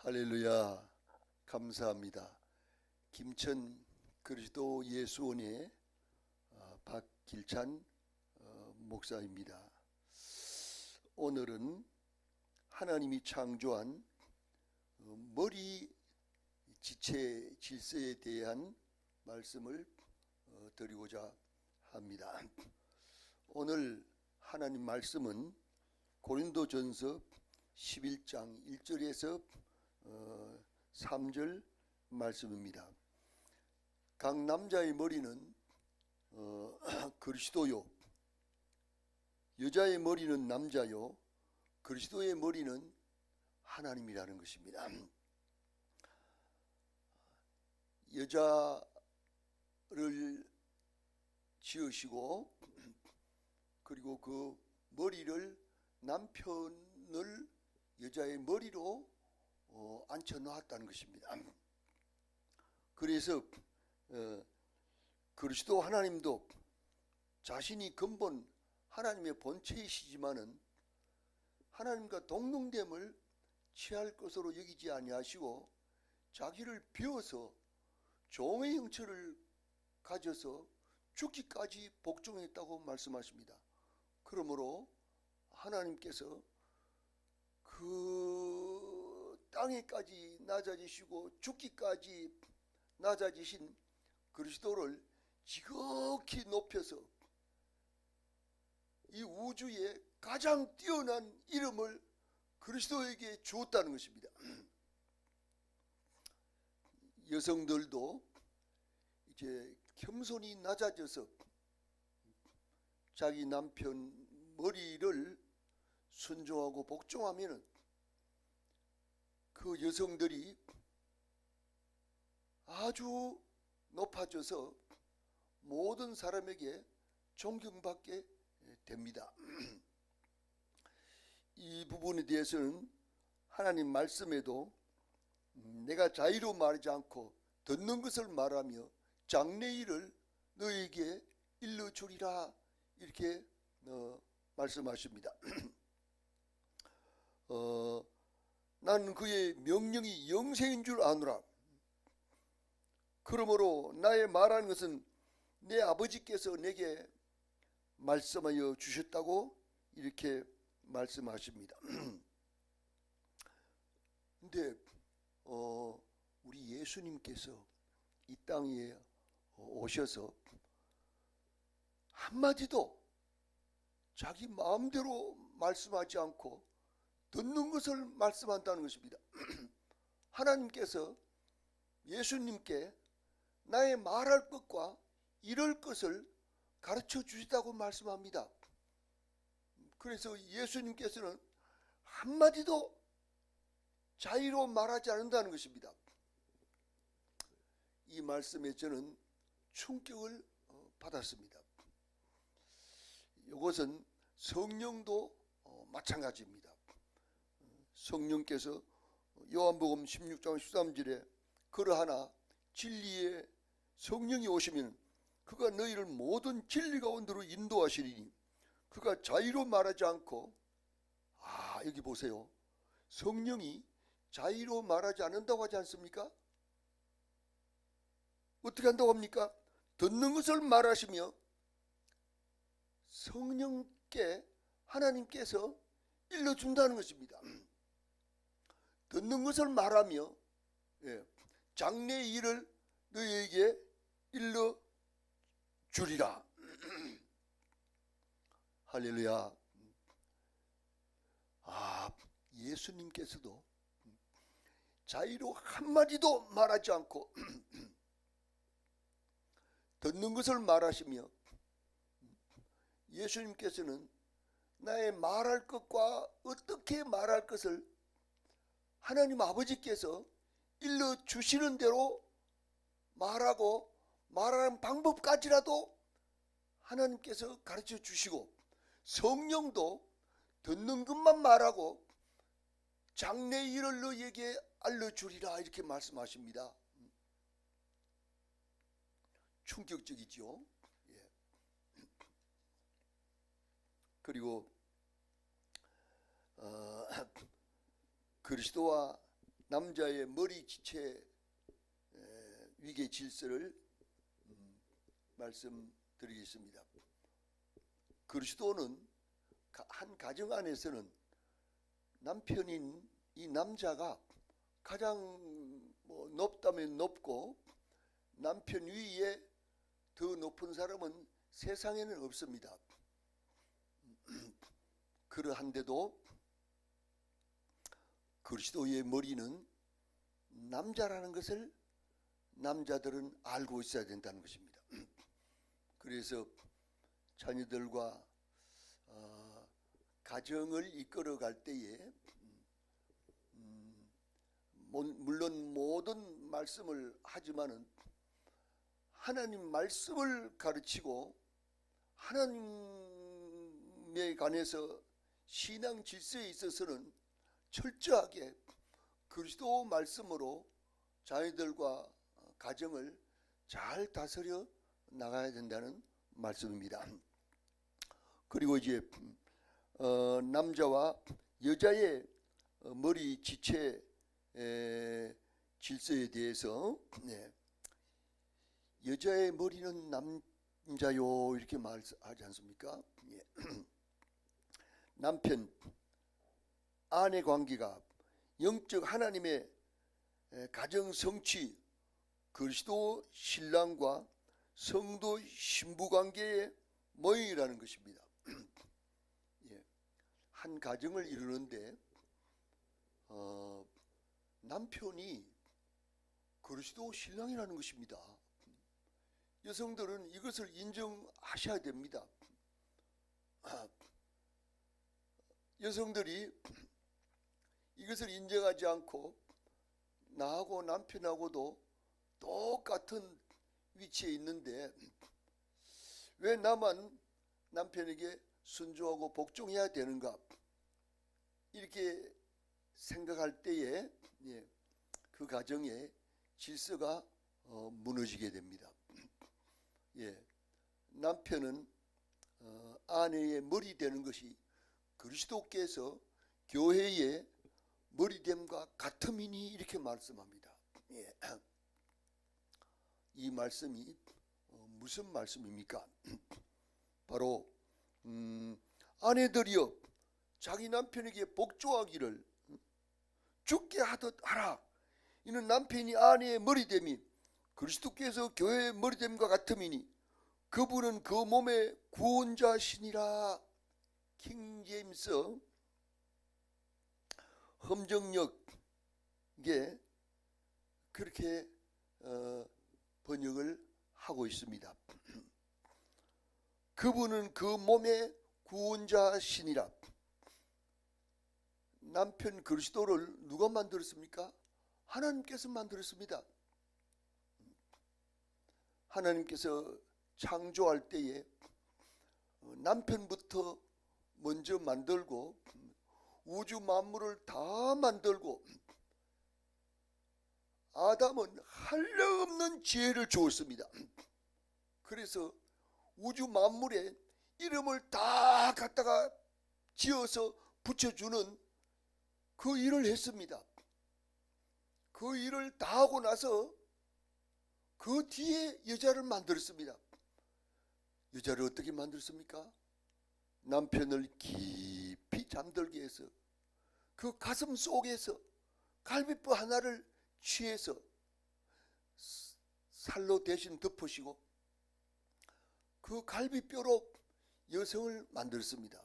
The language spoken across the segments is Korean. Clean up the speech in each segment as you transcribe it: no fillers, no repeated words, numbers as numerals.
할렐루야. 감사합니다. 김천 그리스도 예수원의 박길찬 목사입니다. 오늘은 하나님이 창조한 머리 지체 질서에 대한 말씀을 드리고자 합니다. 오늘 하나님 말씀은 고린도전서 11장 1절에서 3절 말씀입니다. 각 남자의 머리는 그리스도요, 여자의 머리는 남자요, 그리스도의 머리는 하나님이라는 것입니다. 여자를 지으시고 그리고 그 머리를 남편을 여자의 머리로 앉혀 놓았다는 것입니다. 그래서 그리스도 하나님도 자신이 근본 하나님의 본체이시지만은 하나님과 동등됨을 취할 것으로 여기지 아니하시고 자기를 비워서 종의 형체를 가져서 죽기까지 복종했다고 말씀하십니다. 그러므로 하나님께서 그 땅에까지 낮아지시고 죽기까지 낮아지신 그리스도를 지극히 높여서 이 우주의 가장 뛰어난 이름을 그리스도에게 주었다는 것입니다. 여성들도 이제 겸손히 낮아져서 자기 남편 머리를 순종하고 복종하면 그 여성들이 아주 높아져서 모든 사람에게 존경받게 됩니다. 이 부분에 대해서는 하나님 말씀에도 내가 자의로 말하지 않고 듣는 것을 말하며 장래일을 너에게 일러주리라 이렇게 말씀하십니다. 나는 그의 명령이 영생인 줄 아노라. 그러므로 나의 말하는 것은 내 아버지께서 내게 말씀하여 주셨다고 이렇게 말씀하십니다. 근데 우리 예수님께서 이 땅에 오셔서 한마디도 자기 마음대로 말씀하지 않고 듣는 것을 말씀한다는 것입니다. 하나님께서 예수님께 나의 말할 것과 이럴 것을 가르쳐 주시다고 말씀합니다. 그래서 예수님께서는 한마디도 자의로 말하지 않는다는 것입니다. 이 말씀에 저는 충격을 받았습니다. 이것은 성령도 마찬가지입니다. 성령께서 요한복음 16장 13절에 그러하나 진리의 성령이 오시면 그가 너희를 모든 진리 가운데로 인도하시리니 그가 자의로 말하지 않고 여기 보세요. 성령이 자의로 말하지 않는다고 하지 않습니까? 어떻게 한다고 합니까? 듣는 것을 말하시며 성령께 하나님께서 일러준다는 것입니다. 듣는 것을 말하며 장래의 일을 너희에게 일러주리라. 할렐루야. 예수님께서도 자의로 한마디도 말하지 않고 듣는 것을 말하시며 예수님께서는 나의 말할 것과 어떻게 말할 것을 하나님 아버지께서 일러주시는 대로 말하고 말하는 방법까지라도 하나님께서 가르쳐 주시고 성령도 듣는 것만 말하고 장래의 일을 너희에게 알려주리라 이렇게 말씀하십니다. 충격적이죠. 그리고 그리스도와 남자의 머리 지체 위계 질서를 말씀드리겠습니다. 그리스도는 한 가정 안에서는 남편인 이 남자가 가장 높다면 높고 남편 위에 더 높은 사람은 세상에는 없습니다. 그러한데도 그리스도의 머리는 남자라는 것을 남자들은 알고 있어야 된다는 것입니다. 그래서 자녀들과 가정을 이끌어갈 때에 물론 모든 말씀을 하지만은 하나님 말씀을 가르치고 하나님에 관해서 신앙 질서에 있어서는 철저하게 그리스도 말씀으로 자녀들과 가정을 잘 다스려 나가야 된다는 말씀입니다. 그리고 이제 남자와 여자의 머리 지체 질서에 대해서 여자의 머리는 남자요 이렇게 말하지 않습니까? 남편 아내 관계가 영적 하나님의 가정 성취 그리스도 신랑과 성도 신부 관계의 모형이라는 것입니다. 한 가정을 이루는데 남편이 그리스도 신랑이라는 것입니다. 여성들은 이것을 인정하셔야 됩니다. 여성들이 이것을 인정하지 않고 나하고 남편하고도 똑같은 위치에 있는데 왜 나만 남편에게 순종하고 복종해야 되는가 이렇게 생각할 때에 그 가정의 질서가 무너지게 됩니다. 남편은 아내의 머리 되는 것이 그리스도께서 교회의 머리됨과 같음이니 이렇게 말씀합니다. 이 말씀이 무슨 말씀입니까? 바로 아내들이여 자기 남편에게 복종하기를 죽게 하듯 하라. 이는 남편이 아내의 머리됨이 그리스도께서 교회의 머리됨과 같음이니 그분은 그 몸의 구원자시니라. 킹제임스 험정역에 그렇게 번역을 하고 있습니다. 그분은 그 몸의 구원자시니라. 남편 그리스도를 누가 만들었습니까? 하나님께서 만들었습니다. 하나님께서 창조할 때에 남편부터 먼저 만들고 우주 만물을 다 만들고 아담은 한량없는 지혜를 주었습니다. 그래서 우주 만물에 이름을 다 갖다가 지어서 붙여주는 그 일을 했습니다. 그 일을 다 하고 나서 그 뒤에 여자를 만들었습니다. 여자를 어떻게 만들었습니까? 남편을 깊이 잠들게 해서 그 가슴 속에서 갈비뼈 하나를 취해서 살로 대신 덮으시고 그 갈비뼈로 여성을 만들었습니다.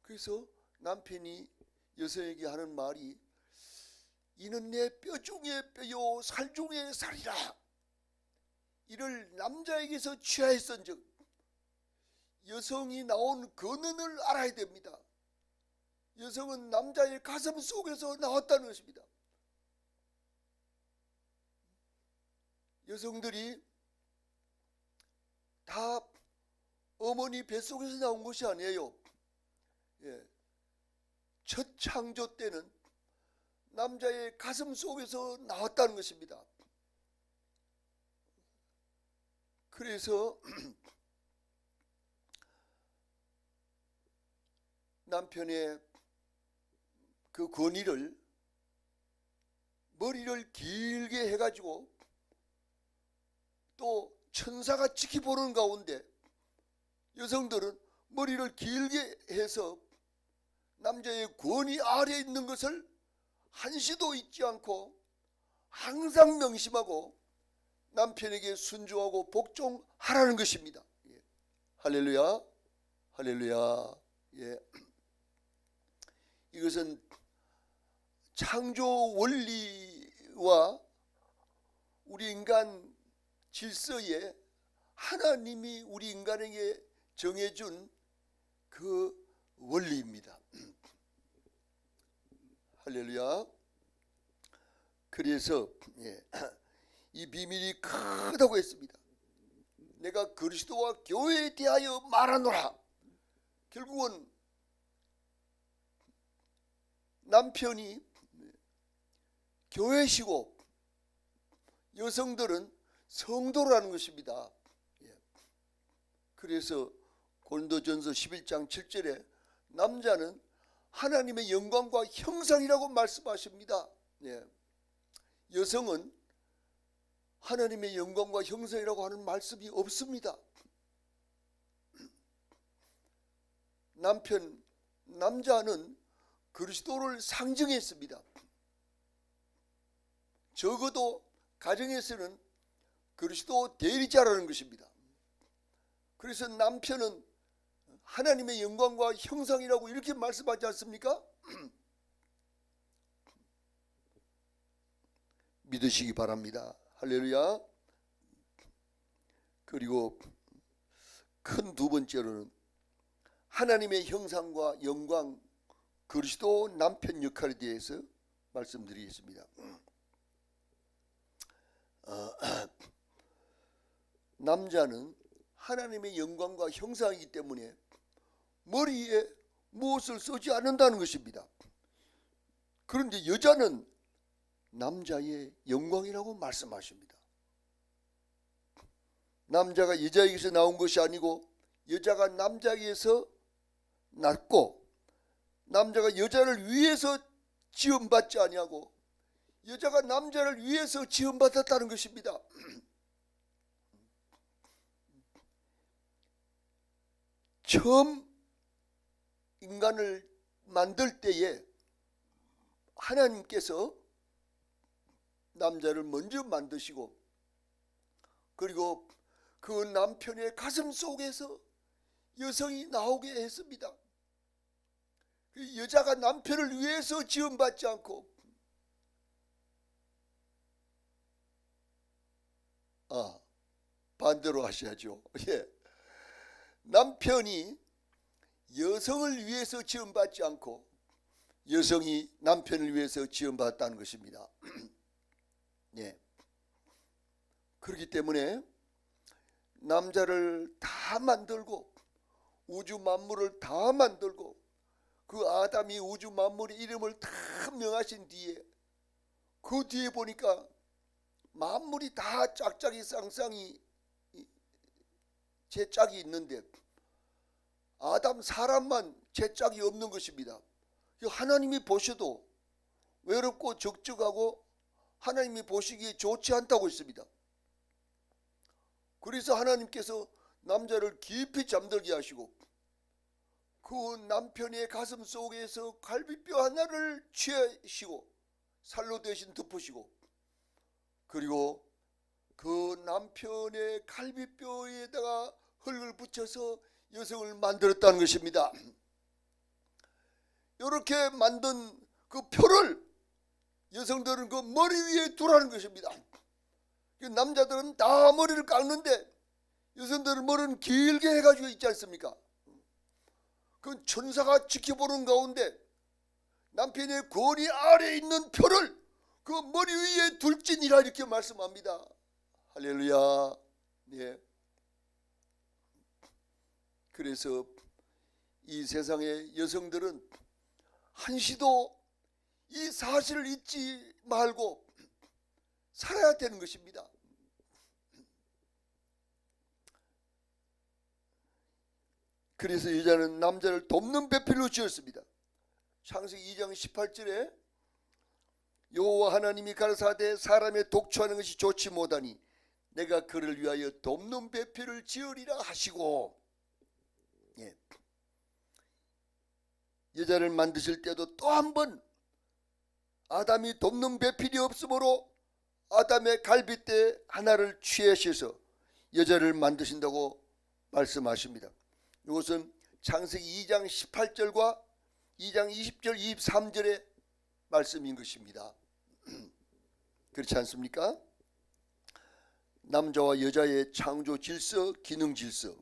그래서 남편이 여성에게 하는 말이 이는 내 뼈 중에 뼈요 살 중에 살이라. 이를 남자에게서 취하였은즉 여성이 나온 근원을 알아야 됩니다. 여성은 남자의 가슴 속에서 나왔다는 것입니다. 여성들이 다 어머니 뱃속에서 나온 것이 아니에요. 첫 창조 때는 남자의 가슴 속에서 나왔다는 것입니다. 그래서 남편의 그 권위를 머리를 길게 해가지고 또 천사가 지켜보는 가운데 여성들은 머리를 길게 해서 남자의 권위 아래에 있는 것을 한시도 잊지 않고 항상 명심하고 남편에게 순종하고 복종하라는 것입니다. 예. 할렐루야, 할렐루야. 예. 이것은 창조 원리와 우리 인간 질서에 하나님이 우리 인간에게 정해준 그 원리입니다. 할렐루야. 그래서 이 비밀이 크다고 했습니다. 내가 그리스도와 교회에 대하여 말하노라. 결국은 남편이 교회시고 여성들은 성도라는 것입니다. 그래서 고린도전서 11장 7절에 남자는 하나님의 영광과 형상이라고 말씀하십니다. 여성은 하나님의 영광과 형상이라고 하는 말씀이 없습니다. 남자는 그리스도를 상징했습니다. 적어도 가정에서는 그리스도 대리자라는 것입니다. 그래서 남편은 하나님의 영광과 형상이라고 이렇게 말씀하지 않습니까? 믿으시기 바랍니다. 할렐루야. 그리고 큰 두 번째로는 하나님의 형상과 영광, 그리스도 남편 역할에 대해서 말씀드리겠습니다. 남자는 하나님의 영광과 형상이기 때문에 머리에 무엇을 쓰지 않는다는 것입니다. 그런데 여자는 남자의 영광이라고 말씀하십니다. 남자가 여자에게서 나온 것이 아니고 여자가 남자에게서 났고 남자가 여자를 위해서 지음받지 아니하고 여자가 남자를 위해서 지음받았다는 것입니다. 처음 인간을 만들 때에 하나님께서 남자를 먼저 만드시고 그리고 그 남편의 가슴 속에서 여성이 나오게 했습니다. 여자가 남편을 위해서 지음받지 않고 반대로 하셔야죠. 예. 남편이 여성을 위해서 지음받지 않고 여성이 남편을 위해서 지음받았다는 것입니다. 예. 그렇기 때문에 남자를 다 만들고 우주 만물을 다 만들고 그 아담이 우주 만물의 이름을 다 명하신 뒤에 그 뒤에 보니까 만물이 다 짝짝이 쌍쌍이 제 짝이 있는데 아담 사람만 제 짝이 없는 것입니다. 하나님이 보셔도 외롭고 적적하고 하나님이 보시기에 좋지 않다고 했습니다. 그래서 하나님께서 남자를 깊이 잠들게 하시고 그 남편의 가슴 속에서 갈비뼈 하나를 취하시고 살로 대신 덮으시고 그리고 그 남편의 갈비뼈에다가 흙을 붙여서 여성을 만들었다는 것입니다. 이렇게 만든 그 표를 여성들은 그 머리 위에 두라는 것입니다. 남자들은 다 머리를 깎는데 여성들은 머리는 길게 해가지고 있지 않습니까? 그 천사가 지켜보는 가운데 남편의 권위 아래에 있는 표를 그 머리 위에 둘지니라 이렇게 말씀합니다. 할렐루야. 네. 그래서 이 세상의 여성들은 한시도 이 사실을 잊지 말고 살아야 되는 것입니다. 그래서 여자는 남자를 돕는 배필로 지었습니다. 창세기 2장 18절에 여호와 하나님이 가라사대 사람의 독초하는 것이 좋지 못하니 내가 그를 위하여 돕는 배필을 지으리라 하시고, 예. 여자를 만드실 때도 또 한 번 아담이 돕는 배필이 없으므로 아담의 갈빗대 하나를 취하셔서 여자를 만드신다고 말씀하십니다. 이것은 창세기 2장 18절과 2장 20절 23절의 말씀인 것입니다. 그렇지 않습니까? 남자와 여자의 창조 질서, 기능 질서.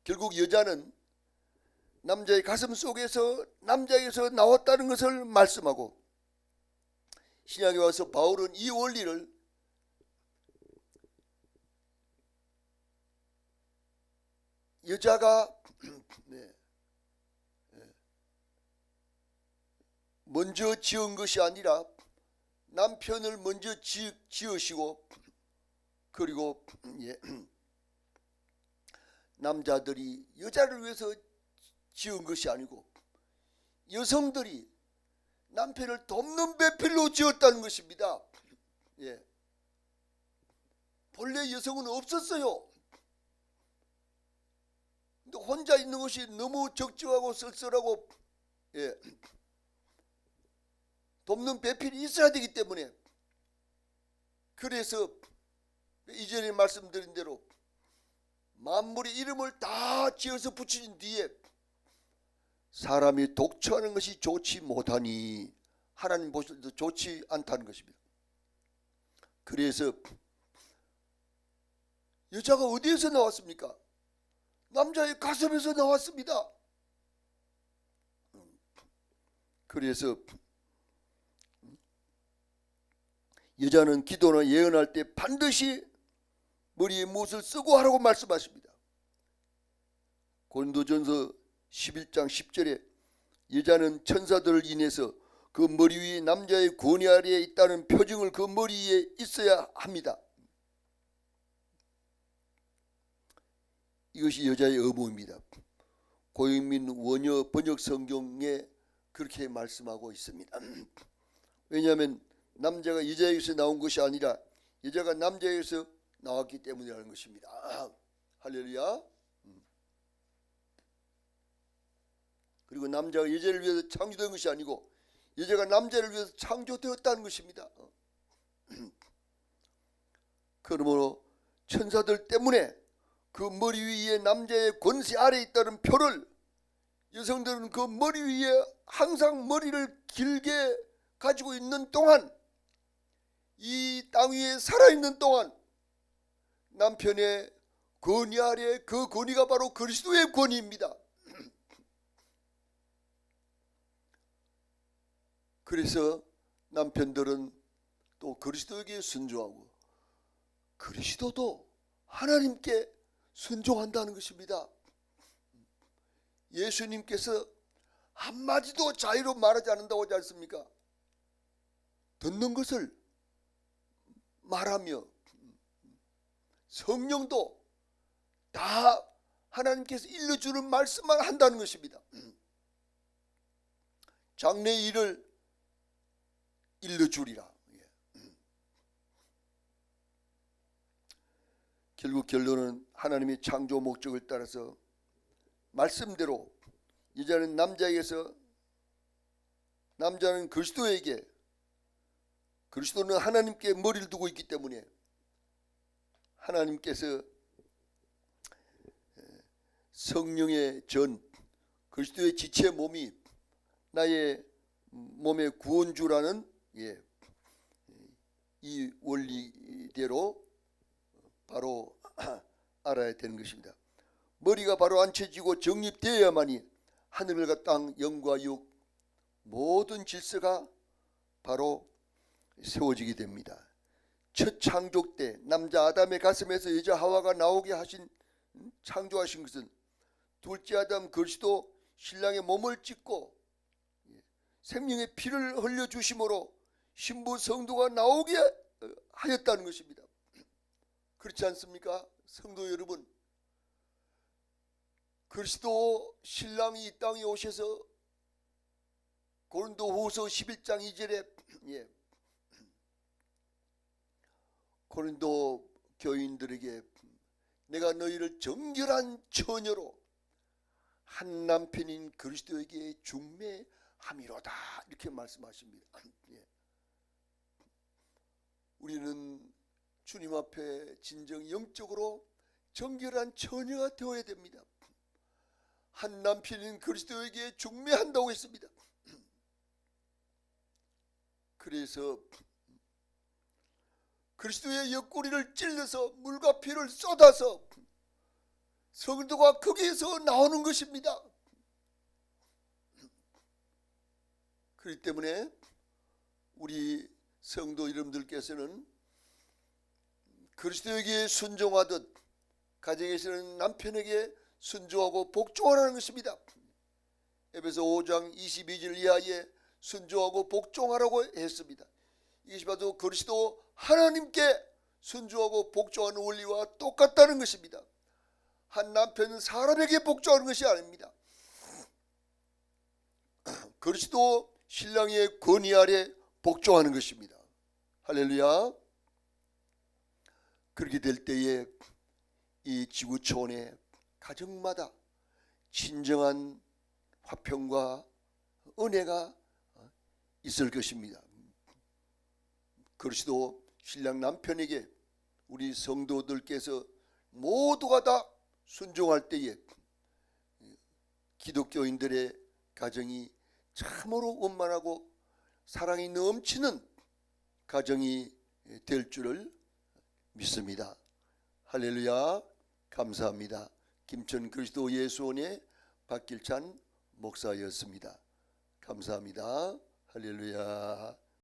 결국 여자는 남자의 가슴 속에서 남자에게서 나왔다는 것을 말씀하고, 신약에 와서 바울은 이 원리를 여자가 먼저 지은 것이 아니라 남편을 먼저 지으시고, 그리고 남자들이 여자를 위해서 지은 것이 아니고 여성들이 남편을 돕는 배필로 지었다는 것입니다. 예. 본래 여성은 없었어요. 근데 혼자 있는 것이 너무 적적하고 쓸쓸하고, 예. 돕는 배필이 있어야 되기 때문에, 그래서 이전에 말씀드린 대로 만물의 이름을 다 지어서 붙인 뒤에 사람이 독처하는 것이 좋지 못하니, 하나님 보실 때도 좋지 않다는 것입니다. 그래서 여자가 어디에서 나왔습니까? 남자의 가슴에서 나왔습니다. 그래서 여자는 기도나 예언할 때 반드시 머리에 무엇을 쓰고 하라고 말씀하십니다. 고린도전서 11장 10절에 여자는 천사들을 인해서 그 머리 위에 남자의 권위 아래에 있다는 표징을 그 머리 위에 있어야 합니다. 이것이 여자의 의무입니다. 고영민 원어 번역 성경에 그렇게 말씀하고 있습니다. 왜냐하면 남자가 여자에게서 나온 것이 아니라 여자가 남자에게서 나왔기 때문이라는 것입니다. 할렐루야. 그리고 남자가 여자를 위해서 창조된 것이 아니고 여자가 남자를 위해서 창조되었다는 것입니다. 그러므로 천사들 때문에 그 머리 위에 남자의 권세 아래에 있다는 표를, 여성들은 그 머리 위에 항상 머리를 길게 가지고 있는 동안, 이 땅 위에 살아있는 동안 남편의 권위 아래, 그 권위가 바로 그리스도의 권위입니다. 그래서 남편들은 또 그리스도에게 순종하고 그리스도도 하나님께 순종한다는 것입니다. 예수님께서 한마디도 자유로 말하지 않는다고 하지 않습니까? 듣는 것을 말하며, 성령도 다 하나님께서 일러주는 말씀만 한다는 것입니다. 장래의 일을 일러주리라. 결국 결론은 하나님의 창조 목적을 따라서 말씀대로 여자는 남자에게서, 남자는 그리스도에게, 그리스도는 하나님께 머리를 두고 있기 때문에 하나님께서 성령의 전, 그리스도의 지체 몸이 나의 몸의 구원주라는 이 원리대로 바로 알아야 되는 것입니다. 머리가 바로 앉혀지고 정립되어야만이 하늘과 땅, 영과 육, 모든 질서가 바로 세워지게 됩니다. 첫 창조 때 남자 아담의 가슴에서 여자 하와가 나오게 하신, 창조하신 것은 둘째 아담 그리스도 신랑의 몸을 찢고 생명의 피를 흘려주심으로 신부 성도가 나오게 하였다는 것입니다. 그렇지 않습니까? 성도 여러분, 그리스도 신랑이 이 땅에 오셔서 고린도후서 11장 2절에 예. 고린도 교인들에게 내가 너희를 정결한 처녀로 한 남편인 그리스도에게 중매함이로다 이렇게 말씀하십니다. 예. 우리는 주님 앞에 진정 영적으로 정결한 처녀가 되어야 됩니다. 한 남편인 그리스도에게 중매한다고 했습니다. 그래서 그리스도의 옆구리를 찔러서 물과 피를 쏟아서 성도가 거기에서 나오는 것입니다. 그렇기 때문에 우리 성도 여러분들께서는 그리스도에게 순종하듯 가정에서는 남편에게 순종하고 복종하라는 것입니다. 에베소 5장 22절 이하에 순종하고 복종하라고 했습니다. 이것이 바로 그리스도 하나님께 순종하고 복종하는 원리와 똑같다는 것입니다. 한 남편은 사람에게 복종하는 것이 아닙니다. 그리스도 신랑의 권위 아래 복종하는 것입니다. 할렐루야. 그렇게 될 때에 이 지구촌의 가정마다 진정한 화평과 은혜가 있을 것입니다. 그리스도 신랑 남편에게 우리 성도들께서 모두가 다 순종할 때에 기독교인들의 가정이 참으로 원만하고 사랑이 넘치는 가정이 될 줄을 믿습니다. 할렐루야. 감사합니다. 김천 그리스도 예수원의 박길찬 목사였습니다. 감사합니다. 할렐루야.